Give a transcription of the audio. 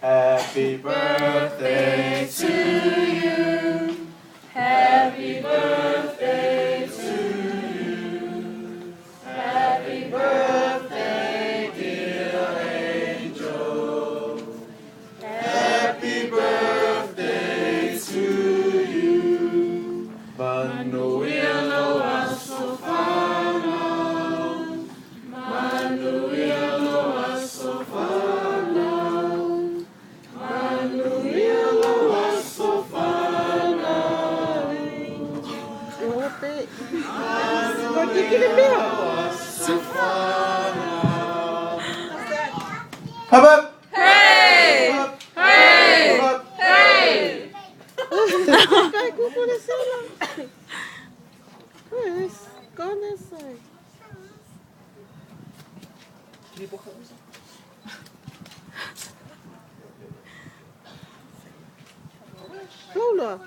Happy birthday to you. Happy birthday to you. Happy birthday, dear Angel. Happy birthday to you. Manuelo Asofana. Manuelo Asofana. Manuelo Asofana. What did you get it? Hop up! Hey! Hop up! Hey! Hop up! Hey! Kijk, hoe voor de zin. Go on this side. Lola.